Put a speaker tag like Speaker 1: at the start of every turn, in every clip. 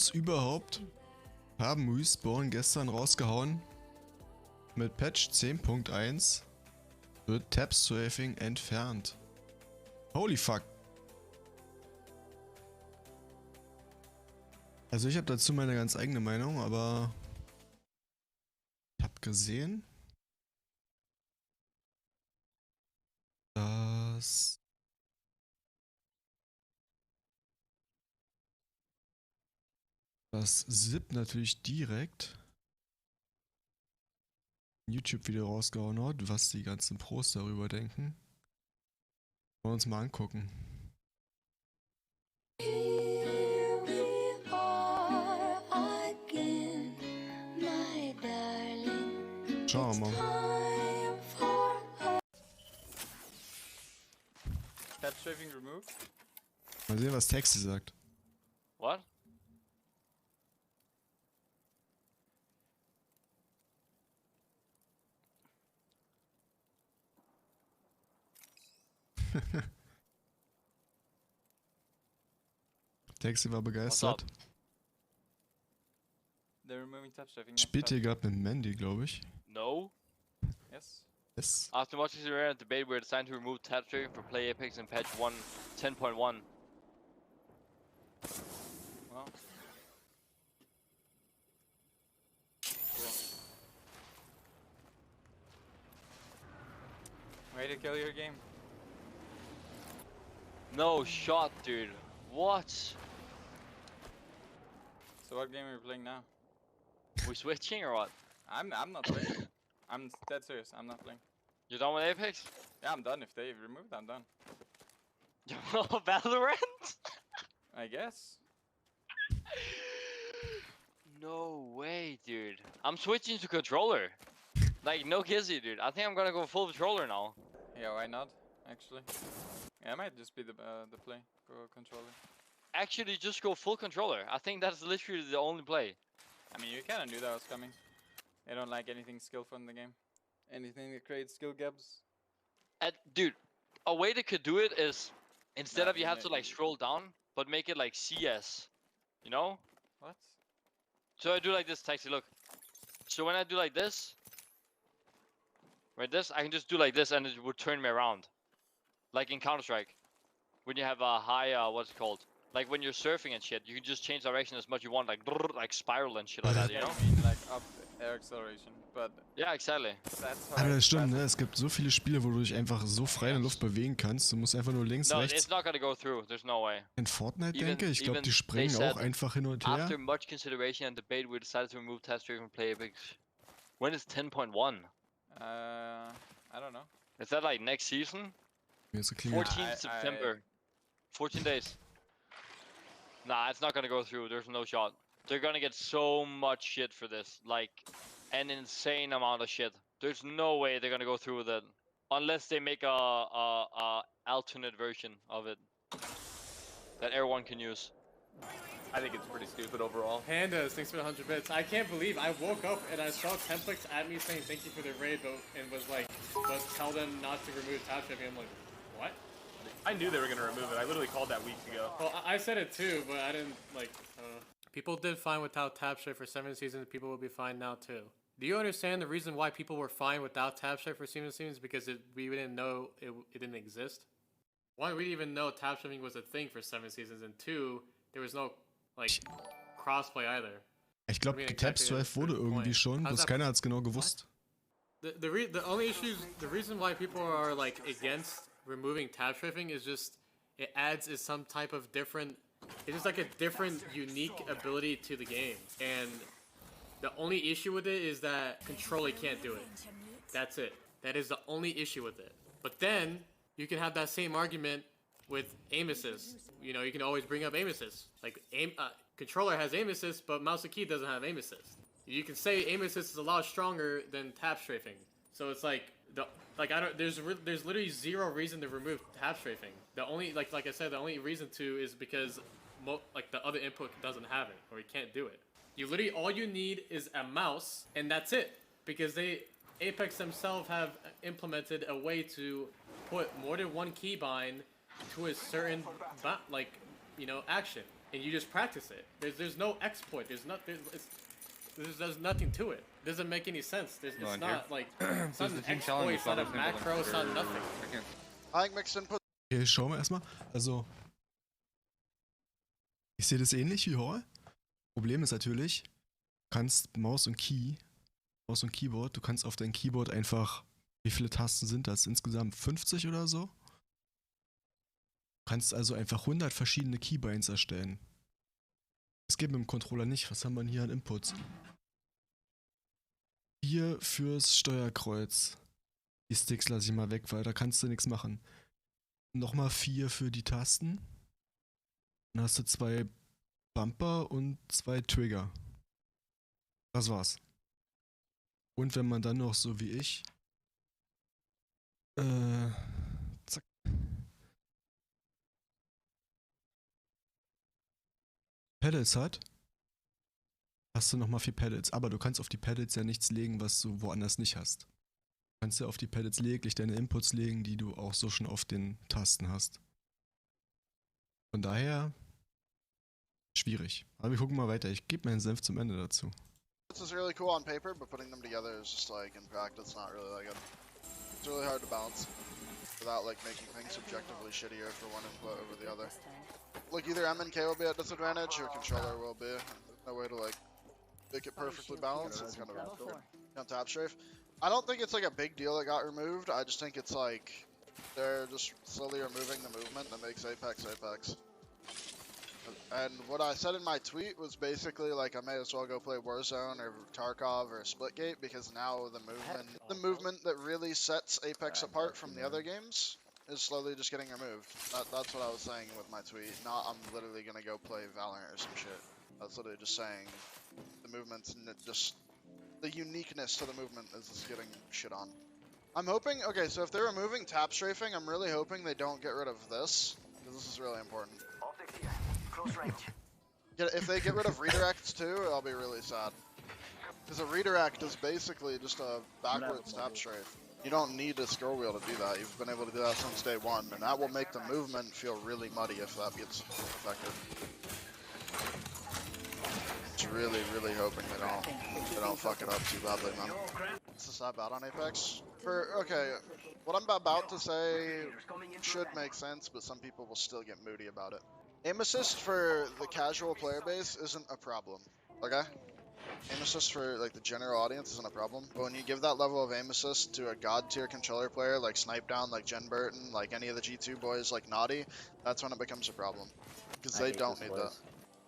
Speaker 1: News überhaupt. Haben Respawn gestern rausgehauen. Mit Patch 10.1 wird Tapstrafing entfernt. Holy fuck. Also ich habe dazu meine ganz eigene Meinung, aber ich habe gesehen, dass das ZIP natürlich direkt ein YouTube-Video rausgehauen hat, was die ganzen Pros darüber denken. Wollen wir uns mal angucken. Schauen wir mal.
Speaker 2: Tapstrafing removed.
Speaker 1: Mal sehen, was Taxi sagt.
Speaker 2: What?
Speaker 1: Taxi war begeistert.
Speaker 2: They're removing tapstrafing.
Speaker 1: Spielt hier gerade mit Mandy, glaube ich.
Speaker 3: No.
Speaker 2: Yes.
Speaker 1: Yes.
Speaker 3: After much consideration and debate, we're deciding to remove tapstrafing for Play Apex in patch 10.1.
Speaker 2: Well. Cool. Way to kill your game.
Speaker 3: No shot, dude. What?
Speaker 2: So what game are you playing now?
Speaker 3: We switching or what?
Speaker 2: I'm not playing. I'm dead serious. I'm not playing.
Speaker 3: You done with Apex?
Speaker 2: Yeah, I'm done. If they removed, I'm done.
Speaker 3: Valorant?
Speaker 2: I guess.
Speaker 3: No way, dude. I'm switching to controller. Like, no kizzy, dude. I think I'm gonna go full controller now.
Speaker 2: Yeah, why not? Actually. Yeah, it might just be the play for controller.
Speaker 3: Actually, just go full controller. I think that's literally the only play.
Speaker 2: I mean, you kind of knew that was coming. I don't like anything skillful in the game. Anything that creates skill gaps.
Speaker 3: Dude, a way they could do it is instead
Speaker 2: Nah,
Speaker 3: of you have to like scroll down, but make it like CS. You know?
Speaker 2: What?
Speaker 3: So I do like this, Taxi, look. So when I do like this, right, this, I can just do like this and it would turn me around. Like in Counter-Strike. When you have a high, what's it called? Like when you're surfing and shit, you can just change direction as much you want, like spiral and shit like that, you know?
Speaker 2: I mean like up air acceleration, but
Speaker 3: Yeah, exactly.
Speaker 2: that's how
Speaker 1: Aber das stimmt, ne? Es gibt so viele Spiele, wo du dich einfach so frei in der Luft bewegen kannst. Du musst einfach nur links,
Speaker 3: No,
Speaker 1: rechts.
Speaker 3: it's not gonna go through. There's no way.
Speaker 1: In Fortnite
Speaker 3: Even-
Speaker 1: denke ich, glaube,
Speaker 3: even
Speaker 1: die
Speaker 3: they
Speaker 1: springen
Speaker 3: said
Speaker 1: auch einfach hin und
Speaker 3: After
Speaker 1: her.
Speaker 3: much consideration and debate, we decided to remove tapstrafing from Play Apex. When is 10.1?
Speaker 2: I don't know.
Speaker 3: Is that like next season?
Speaker 1: Mir ist geklingelt.
Speaker 3: 14th September. 14 days. Nah, it's not gonna go through. There's no shot. They're gonna get so much shit for this. Like, an insane amount of shit. There's no way they're gonna go through with it. Unless they make a alternate version of it. That everyone can use.
Speaker 4: I think it's pretty stupid overall.
Speaker 5: Pandas, thanks for the 100 bits. I can't believe I woke up and I saw templates at me saying thank you for the raid, and was like, but tell them not to remove tapstrafing. I'm like, what?
Speaker 4: I knew they were gonna remove it. I literally called that weeks ago.
Speaker 5: Well, I said it too, but I didn't like. People did fine without tapstrafing for 7 seasons. People will be fine now too. Do you understand the reason why people were fine without tapstrafing for 7 seasons? Because we didn't know it didn't exist. One, we didn't even know tapstrafing was a thing for 7 seasons, and two, there was no like crossplay either.
Speaker 1: Ich glaube, Tapstrafe wurde irgendwie schon, bloß keiner hat's genau gewusst.
Speaker 5: The reason why people are like against removing tapstrafing is just it adds is some type of different. It's just like a different, unique ability to the game, and the only issue with it is that controller can't do it. That's it. That is the only issue with it. But then you can have that same argument with aim assist. You know, you can always bring up aim assist. Like controller has aim assist, but mouse and key doesn't have aim assist. You can say aim assist is a lot stronger than tapstrafing. So it's like there's literally zero reason to remove tapstrafing. The only like I said, the only reason to is because the other input doesn't have it or you can't do it. You literally all you need is a mouse and that's it, because Apex themselves have implemented a way to put more than one keybind to a certain action. and you just practice it. There's no exploit. There's nothing to it. It doesn't make any sense. It's not like it's not an exploit. It's not a macro. It's not nothing.
Speaker 1: Okay, schauen wir erstmal. Also, ich sehe das ähnlich wie Hall. Problem ist natürlich, du kannst Maus und Keyboard, du kannst auf dein Keyboard einfach, wie viele Tasten sind das? Insgesamt 50 oder so? Du kannst also einfach 100 verschiedene Keybinds erstellen. Das geht mit dem Controller nicht. Was haben wir hier an Inputs? 4 fürs Steuerkreuz. Die Sticks lasse ich mal weg, weil da kannst du nichts machen. Nochmal 4 für die Tasten. Dann hast du 2 Bumper und 2 Trigger. Das war's. Und wenn man dann noch so wie ich zack. Pedals hat, hast du nochmal 4 Pedals. Aber du kannst auf die Pedals ja nichts legen, was du woanders nicht hast. Du kannst ja auf die Pedals lediglich deine Inputs legen, die du auch so schon auf den Tasten hast. Von daher schwierig. Aber wir gucken mal weiter. Ich gebe meinen Senf zum Ende dazu.
Speaker 6: This is really cool on paper, but putting them together is just like in practice not really that good. It's really hard to balance without like making things subjectively shittier for one input over the other. Like either M and K will be at disadvantage or controller will be. There's no way to like make it perfectly balanced. It's kind of on Tapstrafe. I don't think it's like a big deal that got removed. I just think it's like they're just slowly removing the movement that makes Apex Apex. And what I said in my tweet was basically like I may as well go play Warzone or Tarkov or Splitgate because now the movement that really sets Apex apart from the other games is slowly just getting removed. That's what I was saying with my tweet. Not I'm literally gonna go play Valorant or some shit. That's literally just saying the movement's just the uniqueness to the movement is just getting shit on. I'm hoping, okay, so if they're removing tapstrafing, I'm really hoping they don't get rid of this because this is really important. If they get rid of redirects too, I'll be really sad. Because a redirect is basically just a backwards tap strafe. You don't need a scroll wheel to do that. You've been able to do that since day one, and that will make the movement feel really muddy if that gets affected. Just really, really hoping they don't fuck it up too badly, man. Is this that bad on Apex? Okay, what I'm about to say should make sense, but some people will still get moody about it. Aim assist for the casual player base isn't a problem, okay? Aim assist for like the general audience isn't a problem, but when you give that level of aim assist to a god tier controller player like Snipe Down, like Jen Burton, like any of the G2 boys like Naughty, that's when it becomes a problem. Because they don't need that.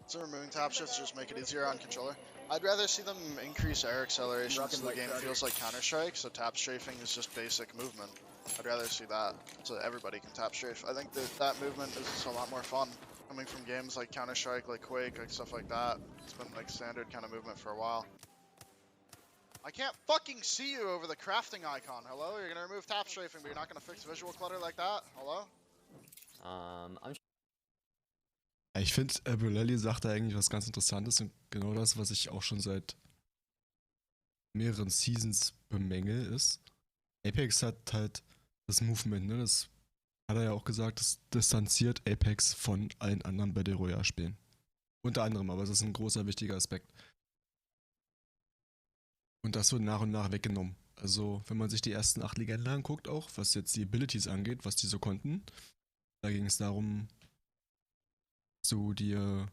Speaker 6: So removing tap shifts just make it easier on controller. I'd rather see them increase air acceleration so the game feels like Counter-Strike, so tap strafing is just basic movement. I'd rather see that, so everybody can tap strafe. I think that movement is just a lot more fun. Coming from games like Counter-Strike, like Quake, like stuff like that. It's been like standard kind of movement for a while. I can't fucking see you over the crafting icon. Hello? You're gonna remove tap strafing, but you're not gonna fix visual clutter like that? Hello?
Speaker 1: Ich finde, Brulelli sagt da eigentlich was ganz Interessantes und genau das, was ich auch schon seit mehreren Seasons bemängel, ist, Apex hat halt das Movement, ne? Das hat er ja auch gesagt, das distanziert Apex von allen anderen Battle Royale Spielen. Unter anderem, aber das ist ein großer, wichtiger Aspekt. Und das wird nach und nach weggenommen. Also, wenn man sich die ersten 8 Legenden anguckt, auch, was jetzt die Abilities angeht, was die so konnten, da ging es darum, dass du dir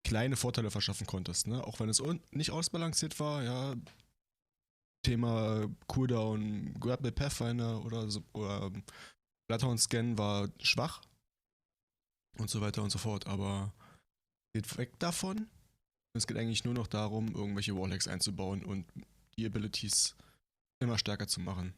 Speaker 1: kleine Vorteile verschaffen konntest, ne? Auch wenn es nicht ausbalanciert war, ja. Thema Cooldown, Grapple Pathfinder oder so, oder Bloodhound Scan war schwach und so weiter und so fort, aber geht weg davon. Es geht eigentlich nur noch darum, irgendwelche Warhacks einzubauen und die Abilities immer stärker zu machen.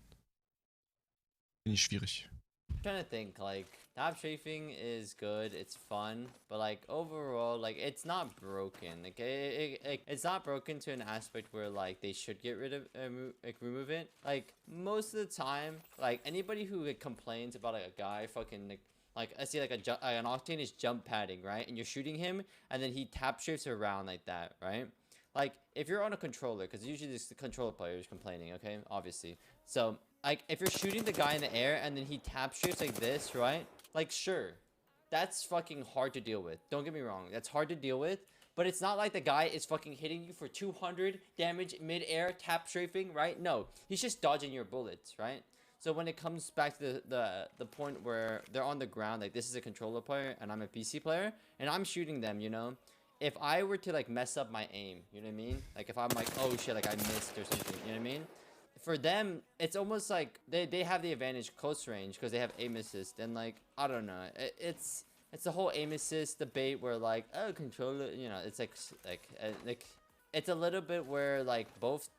Speaker 1: Finde ich schwierig.
Speaker 7: I'm trying to think, like, tapstrafing is good, it's fun, but like overall, like, it's not broken. Like, it's not broken to an aspect where like they should get rid of remove it. Like most of the time, like anybody who like, complains about like a guy fucking like I see like an Octane is jump padding, right? And you're shooting him, and then he tap strafes around like that, right? Like if you're on a controller, because usually this the controller player is complaining, okay, obviously. So like if you're shooting the guy in the air and then he tap strafes like this, right? Like sure, that's fucking hard to deal with. Don't get me wrong, that's hard to deal with. But it's not like the guy is fucking hitting you for 200 damage mid-air, tap strafing, right? No, he's just dodging your bullets, right? So when it comes back to the point where they're on the ground, like this is a controller player and I'm a PC player, and I'm shooting them, you know? If I were to like mess up my aim, you know what I mean? Like if I'm like, oh shit, like I missed or something, you know what I mean? For them, it's almost like they have the advantage close range because they have aim assist, and like, I don't know, it's the whole aim assist debate where like, oh, controller, you know, it's like it's a little bit where like both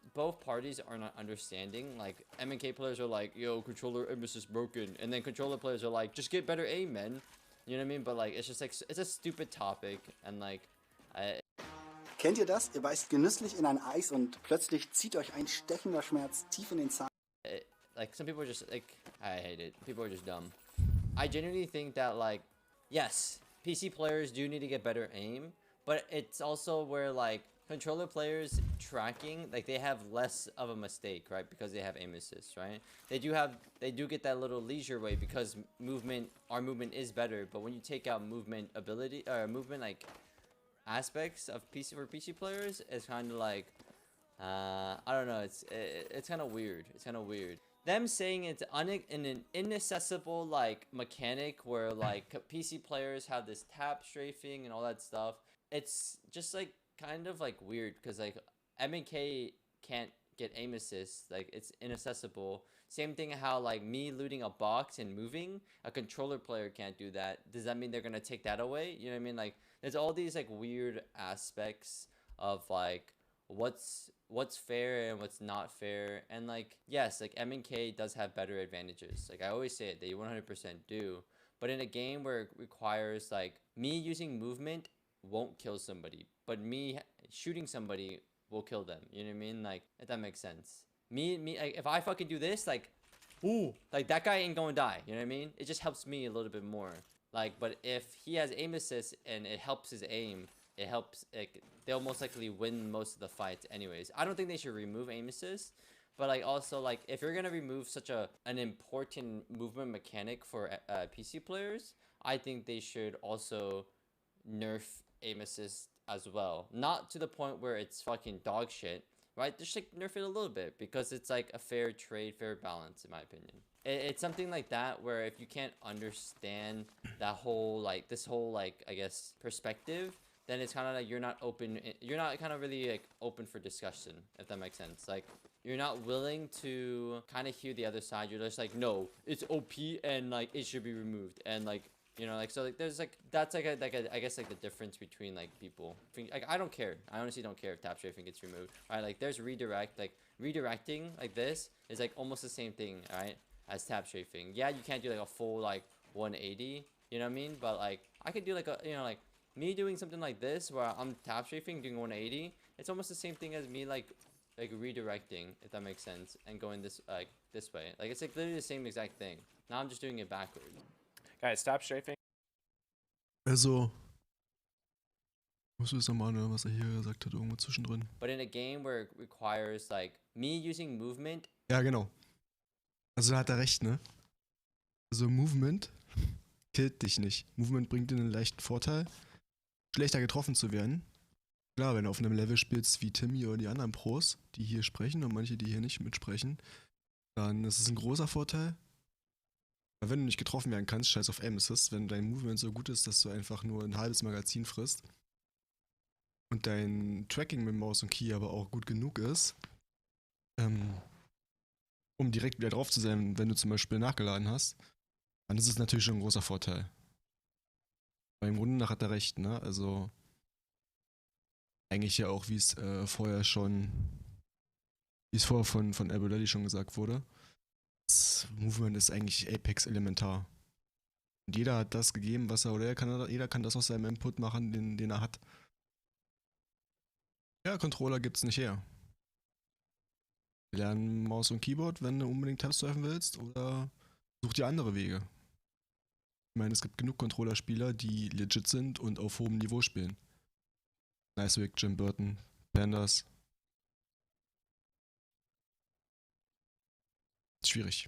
Speaker 7: parties are not understanding. Like MK players are like, yo, controller aim assist broken, and then controller players are like, just get better aim, man. You know what I mean? But like, it's just like, it's a stupid topic, and like,
Speaker 8: Kennt ihr das? Ihr beißt genüsslich in ein Eis und plötzlich zieht euch ein stechender Schmerz tief in den Zahn.
Speaker 7: Like some people are just like, I hate it. People are just dumb. I genuinely think that like, yes, PC players do need to get better aim, but it's also where like controller players tracking, like they have less of a mistake, right? Because they have aim assist, right? They do get that little leisure way because our movement is better. But when you take out movement ability or movement like aspects of PC players, it's kind of like, I don't know. It's kind of weird. It's kind of weird. Them saying it's in an inaccessible like mechanic where like PC players have this tap strafing and all that stuff. It's just like kind of like weird because like M&K can't get aim assist. Like it's inaccessible. Same thing how like me looting a box and moving, a controller player can't do that. Does that mean they're gonna take that away? You know what I mean? Like there's all these like weird aspects of like what's fair and what's not fair. And like, yes, like M&K does have better advantages. Like I always say it, they 100% do. But in a game where it requires like me using movement won't kill somebody, but me shooting somebody will kill them. You know what I mean? Like, if that makes sense. Me, like, if I fucking do this, like, ooh, like that guy ain't gonna die. You know what I mean? It just helps me a little bit more. Like, but if he has aim assist and it helps his aim, it helps, like, they'll most likely win most of the fights anyways. I don't think they should remove aim assist, but like also like if you're gonna remove such an important movement mechanic for PC players, I think they should also nerf aim assist as well. Not to the point where it's fucking dog shit, right? Just like nerf it a little bit because it's like a fair trade, fair balance in my opinion. It's something like that where if you can't understand that whole like this whole like I guess perspective, then it's kind of like you're not kind of really like open for discussion, if that makes sense. Like you're not willing to kind of hear the other side. You're just like, no, it's OP and like it should be removed, and like, you know, like, so like there's like that's like I guess like the difference between like people. Like I don't care. I honestly don't care if tapstrafing gets removed. Right? Like there's redirect. Like redirecting like this is like almost the same thing, right, as tapstrafing. Yeah, you can't do like a full like 180. You know what I mean? But like I could do like a, you know, like me doing something like this where I'm tapstrafing doing 180. It's almost the same thing as me like redirecting, if that makes sense, and going this like this way. Like it's like literally the same exact thing. Now I'm just doing it backwards.
Speaker 4: Guys, Tapstrafing.
Speaker 1: Also, was ist nochmal, ne, was hier gesagt hat, irgendwo zwischendrin.
Speaker 7: But in a game where it requires like me using movement.
Speaker 1: Ja, genau. Also da hat er recht, ne? Also Movement killt dich nicht. Movement bringt dir einen leichten Vorteil, schlechter getroffen zu werden. Klar, wenn du auf einem Level spielst wie Timmy oder die anderen Pros, die hier sprechen und manche, die hier nicht mitsprechen, dann ist es ein großer Vorteil. Aber wenn du nicht getroffen werden kannst, scheiß auf Aim Assist, wenn dein Movement so gut ist, dass du einfach nur ein halbes Magazin frisst und dein Tracking mit Maus und Key aber auch gut genug ist, um direkt wieder drauf zu sein, wenn du zum Beispiel nachgeladen hast, dann ist es natürlich schon ein großer Vorteil. Aber im Grunde nach hat er recht, ne? Also eigentlich ja auch, wie es vorher von Abulali schon gesagt wurde. Das Movement ist eigentlich Apex elementar. Und jeder hat das gegeben, was er, oder jeder kann das aus seinem Input machen, den er hat. Ja, Controller gibt's nicht her. Wir lernen Maus und Keyboard, wenn du unbedingt Tapstrafen willst, oder such dir andere Wege. Ich meine, es gibt genug Controller-Spieler, die legit sind und auf hohem Niveau spielen. Nicewick, Jim Burton, Pandas. Schwierig.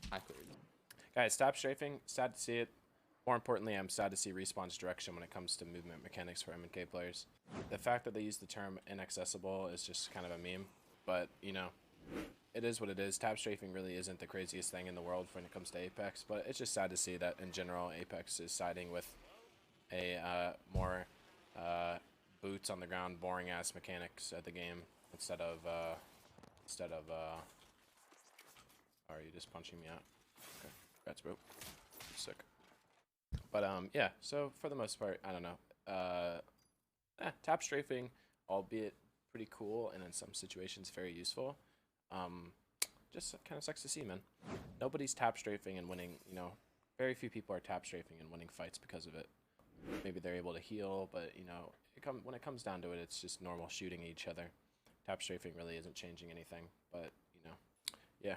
Speaker 4: Guys, Tapstrafing. Sad to see it. More importantly, I'm sad to see Respawn's direction when it comes to movement mechanics for MK players. The fact that they use the term inaccessible is just kind of a meme, but, you know, it is what it is. Tapstrafing really isn't the craziest thing in the world when it comes to Apex, but it's just sad to see that in general Apex is siding with a more boots on the ground, boring ass mechanics at the game instead of are you just punching me out? Okay, congrats, bro. Sick. But yeah. So for the most part, I don't know. Tapstrafing, albeit pretty cool and in some situations very useful. Just kind of sucks to see, man. Nobody's tapstrafing and winning. You know, very few people are tapstrafing and winning fights because of it. Maybe they're able to heal, but you know, when it comes down to it, it's just normal shooting at each other. Tapstrafing really isn't changing anything, but you know, yeah.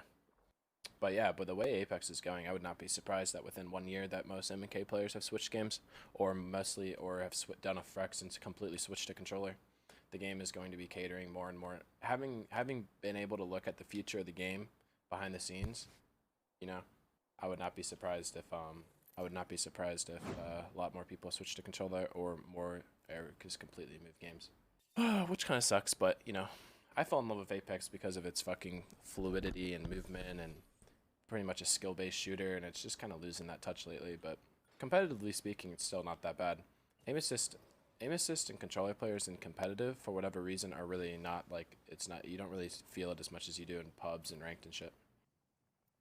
Speaker 4: But yeah, but the way Apex is going, I would not be surprised that within 1 year that most MK players have switched games, or have done a Frex and completely switched to controller. The game is going to be catering more and more. Having been able to look at the future of the game behind the scenes, you know, I would not be surprised if a lot more people switch to controller or more just completely move games. Which kind of sucks, but you know, I fell in love with Apex because of its fucking fluidity and movement and pretty much a skill-based shooter, and it's just kind of losing that touch lately, but competitively speaking, it's still not that bad. Aim assist and controller players in competitive, for whatever reason, are really not, like, you don't really feel it as much as you do in pubs and ranked and shit.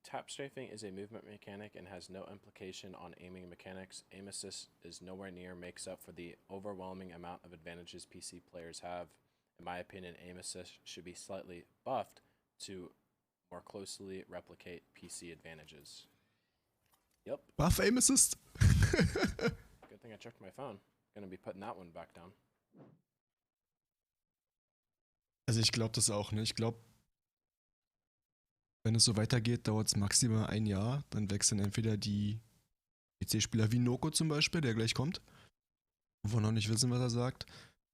Speaker 4: Tapstrafing is a movement mechanic and has no implication on aiming mechanics. Aim assist is nowhere near makes up for the overwhelming amount of advantages PC players have. In my opinion, aim assist should be slightly buffed to more closely replicate PC advantages. Yep.
Speaker 1: Buff aim assist.
Speaker 4: Good thing I checked my phone. Gonna be putting that one back down.
Speaker 1: Also ich glaube das auch, ne? Ich glaube, wenn es so weitergeht, dauert es maximal 1 Jahr. Dann wechseln entweder die PC-Spieler wie Noko zum Beispiel, der gleich kommt, wo wir noch nicht wissen, was er sagt,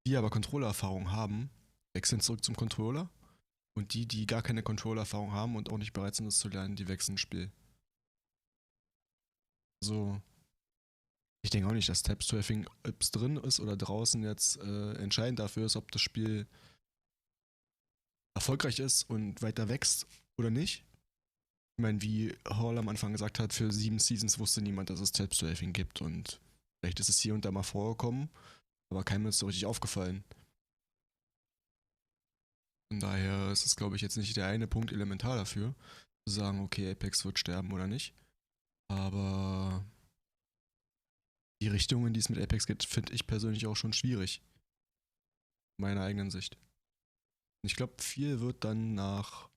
Speaker 1: die aber Controller-Erfahrung haben, wechseln zurück zum Controller. Und die gar keine Controller-Erfahrung haben und auch nicht bereit sind, das zu lernen, die wechseln ins Spiel. Also, ich denke auch nicht, dass Tapstrafing, ob es drin ist oder draußen, jetzt entscheidend dafür ist, ob das Spiel erfolgreich ist und weiter wächst oder nicht. Ich meine, wie Hall am Anfang gesagt hat, für 7 Seasons wusste niemand, dass es Tapstrafing gibt und vielleicht ist es hier und da mal vorgekommen, aber keinem ist so richtig aufgefallen. Von daher ist es, glaube ich, jetzt nicht der eine Punkt elementar dafür, zu sagen, okay, Apex wird sterben oder nicht. Aber die Richtung, in die es mit Apex geht, finde ich persönlich auch schon schwierig. Meiner eigenen Sicht. Und ich glaube, viel wird dann nach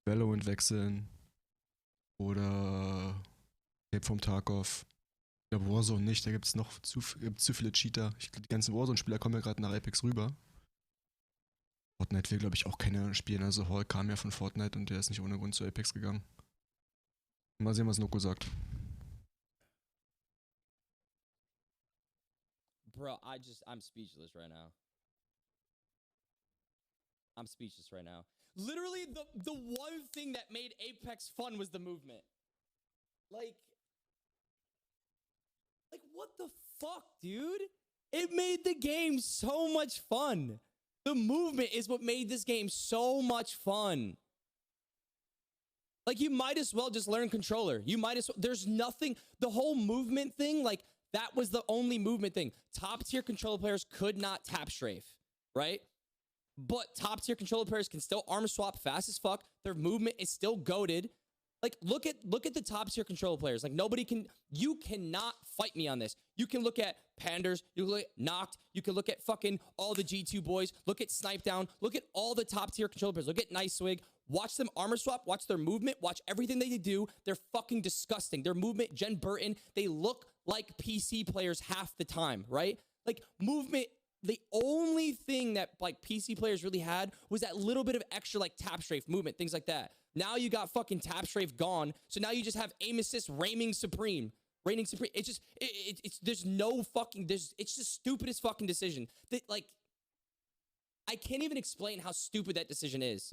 Speaker 1: Valorant wechseln oder Cape vom Tarkov. Ich glaube, Warzone nicht, da gibt es noch zu viele Cheater. Die ganzen Warzone-Spieler kommen ja gerade nach Apex rüber. Fortnite will, glaube ich, auch keiner spielen. Also Hall kam ja von Fortnite und der ist nicht ohne Grund zu Apex gegangen. Mal sehen, was Noko sagt.
Speaker 9: Bro, I'm speechless right now. I'm speechless right now. Literally, the one thing that made Apex fun was the movement. Like, what the fuck, dude? It made the game so much fun. The movement is what made this game so much fun. Like, you might as well just learn controller. You might as well, there's nothing, the whole movement thing, like, that was the only movement thing. Top tier controller players could not tap strafe, right? But top tier controller players can still armor swap fast as fuck. Their movement is still goated. Like, look at the top tier controller players. Like, you cannot fight me on this. You can look at Panders, you can look at Knocked, you can look at fucking all the G2 boys, look at Snipe Down, look at all the top tier controller players, look at Nice Swig, watch them armor swap, watch their movement, watch everything they do. They're fucking disgusting. Their movement, Jen Burton, they look like PC players half the time, right? Like, movement, the only thing that, like, PC players really had was that little bit of extra, like, tap strafe movement, things like that. Now you got fucking tap strafe gone, so now you just have aim assist reigning supreme. It's just, there's no fucking, it's just stupidest fucking decision. That, like, I can't even explain how stupid that decision is.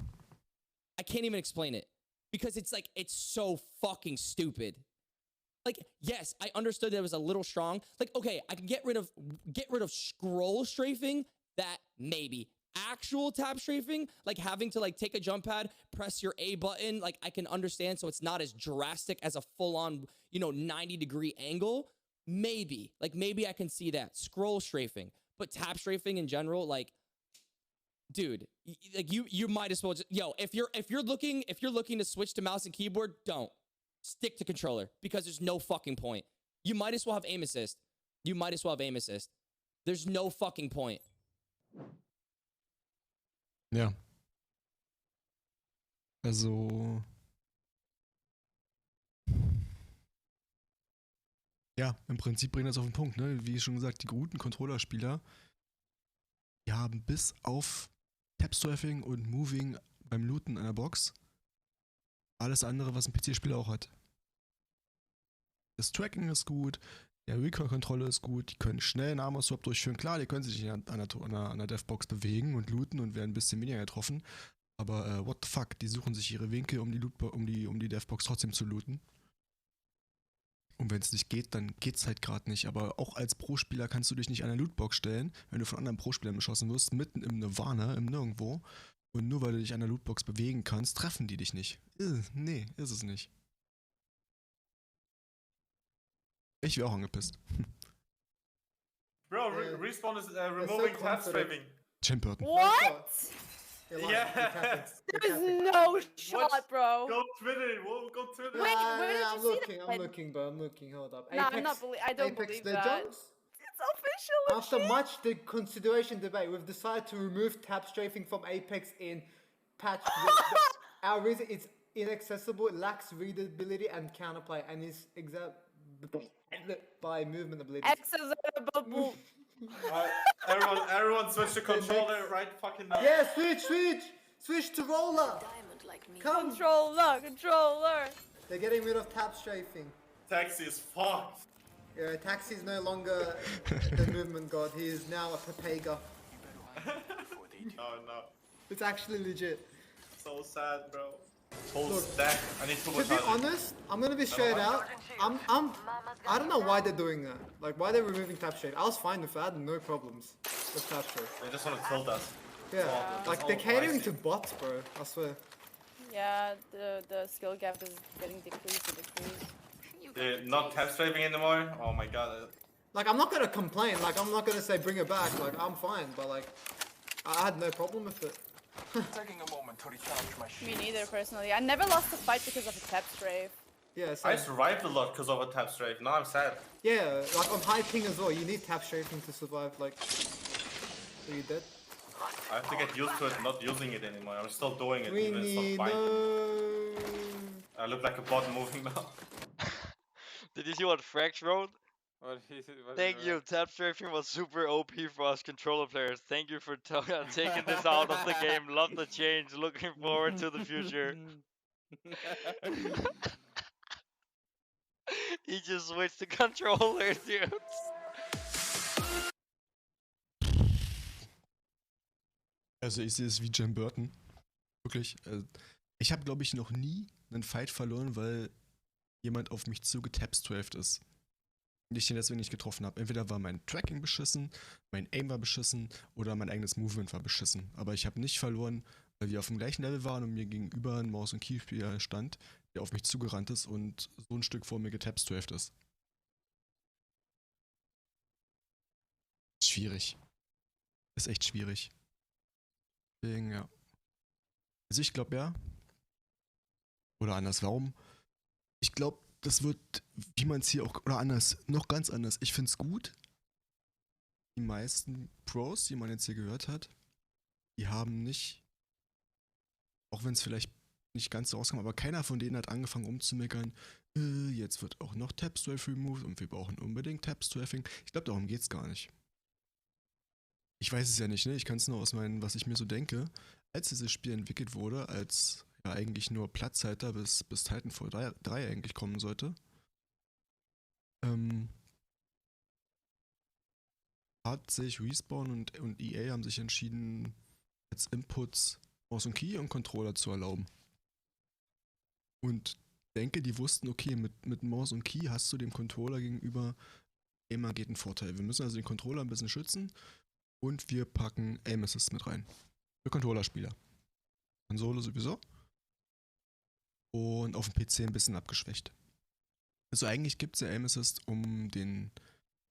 Speaker 9: I can't even explain it. Because it's like, it's so fucking stupid. like, yes, I understood that it was a little strong. Like, okay, I can get rid of scroll strafing, that maybe. Actual tap strafing, like having to like take a jump pad, press your A button, like I can understand, so it's not as drastic as a full-on, 90-degree angle. Maybe I can see that. Scroll strafing. But tap strafing in general, like, dude, like you might as well just, if you're looking to switch to mouse and keyboard, don't. Stick to controller, because there's no fucking point. You might as well have aim assist. There's no fucking point.
Speaker 1: Ja. Also. Ja, im Prinzip bringt das auf den Punkt, ne? Wie schon gesagt, die guten Controller-Spieler, die haben bis auf Tapstrafing und Moving beim Looten einer Box alles andere, was ein PC-Spieler auch hat. Das Tracking ist gut, der Recoil-Kontrolle ist gut, die können schnell einen Armor-Swap durchführen. Klar, die können sich an der Deathbox bewegen und looten und werden ein bisschen weniger getroffen. Aber what the fuck, die suchen sich ihre Winkel, um die Deathbox trotzdem zu looten. Und wenn es nicht geht, dann geht's halt gerade nicht. Aber auch als Pro-Spieler kannst du dich nicht an eine Lootbox stellen, wenn du von anderen Pro-Spielern beschossen wirst, mitten im Nirvana, im Nirgendwo. Und nur weil du dich an der Lootbox bewegen kannst, treffen die dich nicht. Nee, ist es nicht. Ich wäre auch angepisst.
Speaker 10: Bro, Respawn is removing tapstrafing.
Speaker 1: Tim Burton.
Speaker 11: What?
Speaker 10: Yeah.
Speaker 11: There's no shot, bro.
Speaker 10: Go Twitter. Go Twitter.
Speaker 11: Wait, where did you see that?
Speaker 12: I'm looking, bro. I'm looking. Hold up.
Speaker 11: No, I don't believe that.
Speaker 12: Legends?
Speaker 11: It's official.
Speaker 12: After much the consideration debate, we've decided to remove tapstrafing from Apex in patch. Our reason it's inaccessible, it lacks readability and counterplay, and is by movement abilities.
Speaker 11: Accessible.
Speaker 10: Everyone switch to controller right fucking now.
Speaker 12: Yeah, switch to roller. Come.
Speaker 11: Controller.
Speaker 12: They're getting rid of tapstrafing.
Speaker 10: Taxi is fucked.
Speaker 12: Yeah, Taxi is no longer the movement god. He is now a Papega.
Speaker 10: Oh no.
Speaker 12: It's actually legit.
Speaker 10: So sad, bro. Whole
Speaker 12: Look,
Speaker 10: stack. I need
Speaker 12: to be honest, I'm gonna be straight out. I don't know why they're doing that. Like, why they're removing tapstrafing. I was fine with that, no problems with tapstrafing.
Speaker 10: They just want to tilt us.
Speaker 12: Yeah, like they're catering to bots, bro. I swear.
Speaker 11: Yeah, the skill gap is getting decreased.
Speaker 10: They're not tapstrafing anymore. Oh my god.
Speaker 12: Like, I'm not gonna complain. Like, I'm not gonna say bring it back. Like, I'm fine, but like, I had no problem with it.
Speaker 11: Taking a moment to recharge my shield. Me neither, personally. I never lost a fight because of a tap strafe.
Speaker 12: Yeah,
Speaker 10: I survived a lot because of a tap strafe. Now I'm sad.
Speaker 12: Yeah, like on high ping as well, you need tap strafing to survive. Like, are you dead?
Speaker 10: I have to get used to it, not using it anymore. I'm still doing it.
Speaker 12: We
Speaker 10: even
Speaker 12: need
Speaker 10: it's not fine. I look like a bot moving now.
Speaker 3: Did you see what Frax wrote? Thank you, Tapstrafing was super OP for us controller players. Thank you for taking this out of the game. Love the change. Looking forward to the future. He just switched to controller, dude.
Speaker 1: Also ich sehe es wie Tim Burton. Wirklich. Ich habe, glaube ich, noch nie einen Fight verloren, weil jemand auf mich zugetapstrafed ist. Und ich den deswegen nicht getroffen habe. Entweder war mein Tracking beschissen, mein Aim war beschissen oder mein eigenes Movement war beschissen. Aber ich habe nicht verloren, weil wir auf dem gleichen Level waren und mir gegenüber ein Maus- und Keyspieler stand, der auf mich zugerannt ist und so ein Stück vor mir getapstrafed ist. Schwierig. Ist echt schwierig. Deswegen, ja. Also ich glaube ja. Oder anders, warum? Ich glaube, das wird, wie man es hier auch, oder anders, noch ganz anders. Ich finde es gut. Die meisten Pros, die man jetzt hier gehört hat, die haben nicht, auch wenn es vielleicht nicht ganz so rauskam, aber keiner von denen hat angefangen rumzumeckern, jetzt wird auch noch Tapstrafe removed und wir brauchen unbedingt Tapstrafing. Ich glaube, darum geht's gar nicht. Ich weiß es ja nicht, ne? Ich kann es nur aus meinen, was ich mir so denke. Als dieses Spiel entwickelt wurde, als ja eigentlich nur Platzhalter bis Titanfall 3 eigentlich kommen sollte, hat sich Respawn und EA haben sich entschieden, als Inputs Maus und Key und Controller zu erlauben. Und denke, die wussten, okay, mit Maus und Key hast du dem Controller gegenüber immer geht ein Vorteil. Wir müssen also den Controller ein bisschen schützen und wir packen Aim Assist mit rein. Für Controllerspieler. Konsole sowieso. Und auf dem PC ein bisschen abgeschwächt. Also eigentlich gibt es ja Aim Assist, um den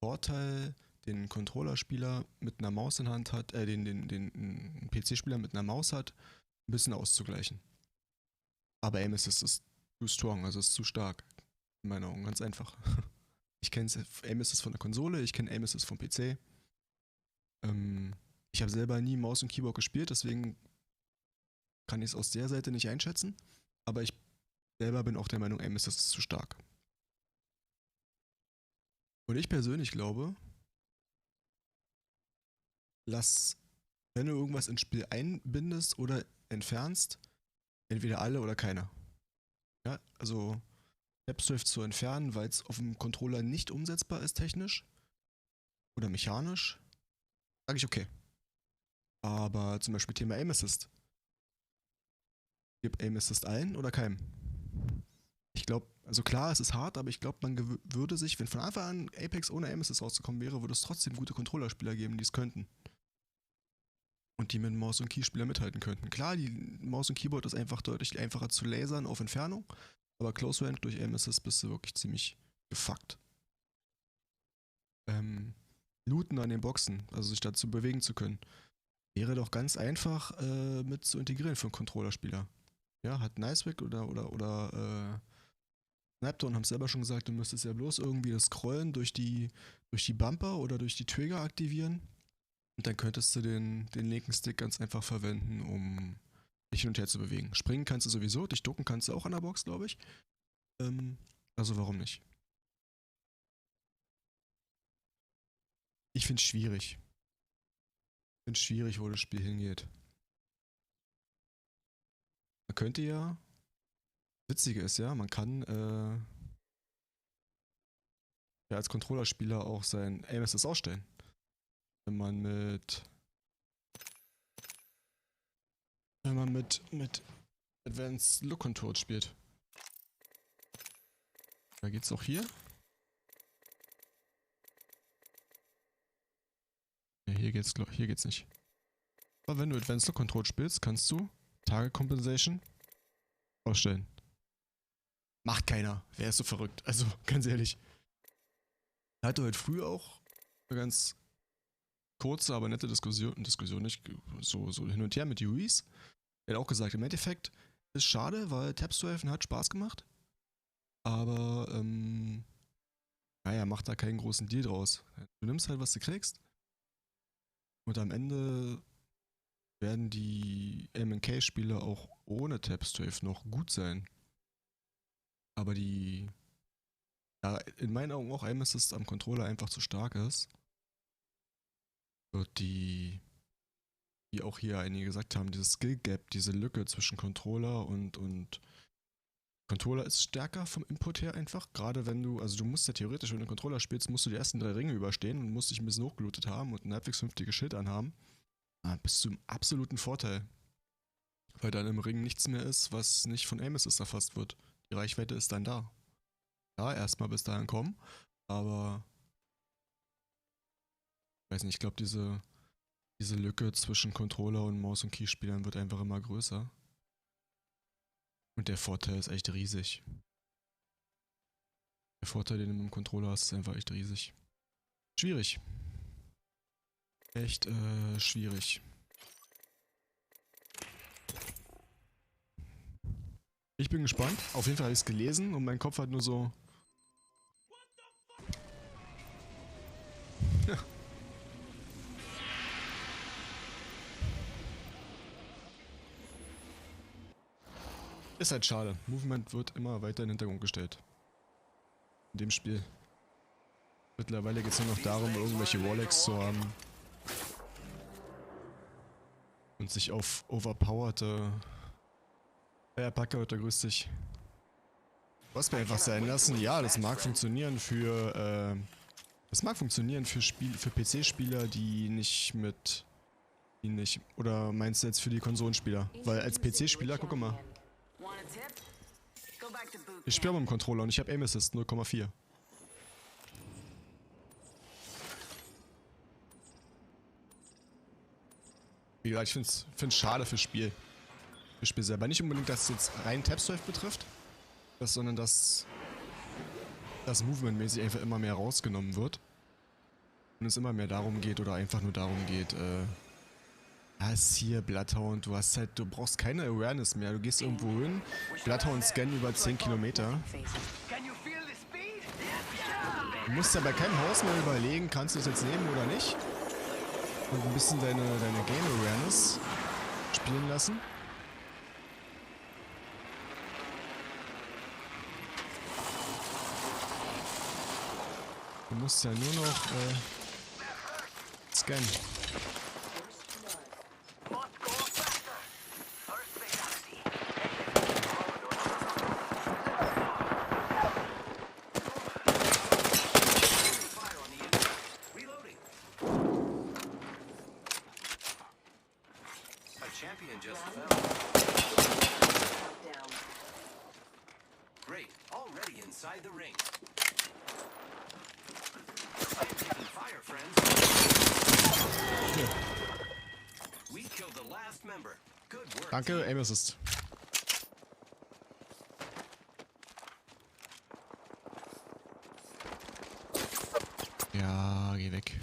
Speaker 1: Vorteil, den Controllerspieler mit einer Maus in Hand hat, den PC-Spieler mit einer Maus hat, ein bisschen auszugleichen. Aber Aim Assist ist too strong, also ist zu stark. In meinen Augen, ganz einfach. Ich kenne Aim Assist von der Konsole, ich kenne Aim Assist vom PC. Ich habe selber nie Maus und Keyboard gespielt, deswegen kann ich es aus der Seite nicht einschätzen. Aber ich selber bin auch der Meinung, Aim Assist ist zu stark. Und ich persönlich glaube, wenn du irgendwas ins Spiel einbindest oder entfernst, entweder alle oder keiner. Ja, also Tapstrafe zu entfernen, weil es auf dem Controller nicht umsetzbar ist technisch oder mechanisch, sage ich okay. Aber zum Beispiel Thema Aim Assist. Gib Aim Assist allen oder keinem? Ich glaube, also klar, es ist hart, aber ich glaube, man würde sich, wenn von Anfang an Apex ohne Aim Assist rauszukommen wäre, würde es trotzdem gute Controllerspieler geben, die es könnten. Und die mit Maus- und Keyspieler mithalten könnten. Klar, die Maus- und Keyboard ist einfach deutlich einfacher zu lasern auf Entfernung, aber Close Range durch Aim Assist bist du wirklich ziemlich gefuckt. Looten an den Boxen, also sich dazu bewegen zu können, wäre doch ganz einfach mit zu integrieren für einen Controllerspieler. Ja, hat Nicewick oder Snapdown haben es selber schon gesagt, du müsstest ja bloß irgendwie das Scrollen durch die Bumper oder durch die Trigger aktivieren. Und dann könntest du den linken Stick ganz einfach verwenden, um dich hin und her zu bewegen. Springen kannst du sowieso, dich ducken kannst du auch an der Box, glaube ich. Also warum nicht? Ich finde es schwierig. Ich finde es schwierig, wo das Spiel hingeht. Man könnte ja... Witzige ist ja, man kann ja als Controllerspieler auch sein Aim Assist ausstellen. Wenn man mit Advanced Look Control spielt. Da geht's auch hier. Ja, hier geht's nicht. Aber wenn du Advanced Look Control spielst, kannst du Target Compensation ausstellen. Macht keiner. Wer ist so verrückt? Also, ganz ehrlich. Er hatte heute früh auch eine ganz kurze, aber nette Diskussion nicht so hin und her mit UIs. Er hat auch gesagt, im Endeffekt ist schade, weil Tapstrafing hat Spaß gemacht. Aber, naja, macht da keinen großen Deal draus. Du nimmst halt, was du kriegst. Und am Ende werden die MK-Spieler auch ohne Tapstrafe noch gut sein. Aber die, ja, in meinen Augen auch Aim Assist am Controller einfach zu stark ist, wird wie auch hier einige gesagt haben, dieses Skill Gap, diese Lücke zwischen Controller und Controller ist stärker vom Input her einfach, gerade wenn du musst ja theoretisch, wenn du Controller spielst, musst du die ersten 3 Ringe überstehen und musst dich ein bisschen hochgelootet haben und ein halbwegs vernünftiges Schild anhaben, dann bist du im absoluten Vorteil. Weil dann im Ring nichts mehr ist, was nicht von Aim Assist erfasst wird. Die Reichweite ist dann da. Ja, erstmal bis dahin kommen, aber ich weiß nicht, ich glaube, diese Lücke zwischen Controller und Maus- und Keyspielern wird einfach immer größer. Und der Vorteil ist echt riesig. Der Vorteil, den du mit dem Controller hast, ist einfach echt riesig. Schwierig. Echt schwierig. Ich bin gespannt. Auf jeden Fall habe ich es gelesen und mein Kopf hat nur so... Ja. Ist halt schade. Movement wird immer weiter in den Hintergrund gestellt. In dem Spiel. Mittlerweile geht es nur noch darum, irgendwelche Warlocks zu haben. Und sich auf overpowerte... Ja, Packer, heute grüß dich. Was wir einfach sein lassen, ja, das mag funktionieren für PC-Spieler, die nicht, oder meinst du jetzt für die Konsolenspieler? Weil als PC-Spieler, guck mal. Ich spiele mit dem Controller und ich habe Aim Assist 0,4. Wie gesagt, ich find's schade fürs Spiel. Fürs Spiel selber. Nicht unbedingt, dass es jetzt rein Tapstrafe betrifft, sondern dass das Movement-mäßig einfach immer mehr rausgenommen wird. Und es immer mehr darum geht oder einfach nur darum geht, ist hier Bloodhound, du brauchst keine Awareness mehr. Du gehst irgendwo hin, Bloodhound scannen über 10 Kilometer. Du musst ja bei keinem Haus mehr überlegen, kannst du es jetzt nehmen oder nicht. Und ein bisschen deine Game Awareness spielen lassen. Du musst ja nur noch scannen. Danke, Aim Assist. Ja, geh weg.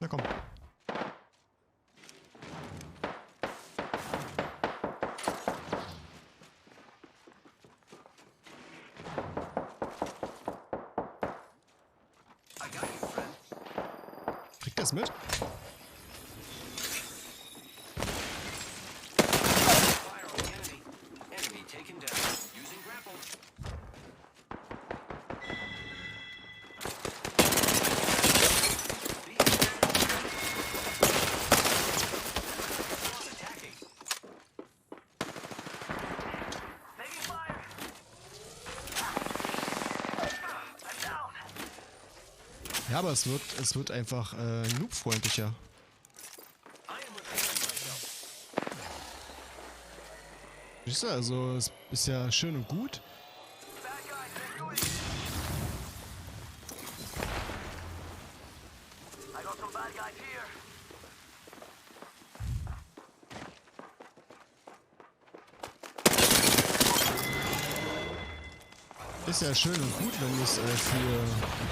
Speaker 1: Na komm. Kriegt das mit? Ja, aber es wird einfach noob-freundlicher. Siehst du, also es ist ja schön und gut. Ist ja schön und gut, wenn es für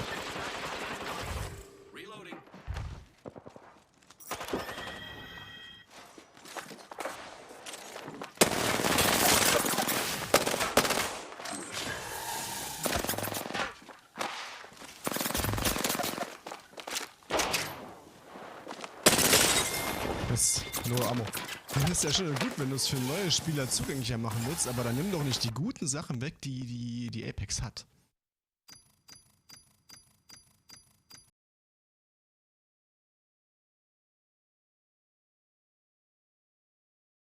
Speaker 1: nur Ammo. Das ist ja schon gut, wenn du es für neue Spieler zugänglicher machen willst, aber dann nimm doch nicht die guten Sachen weg, die Apex hat.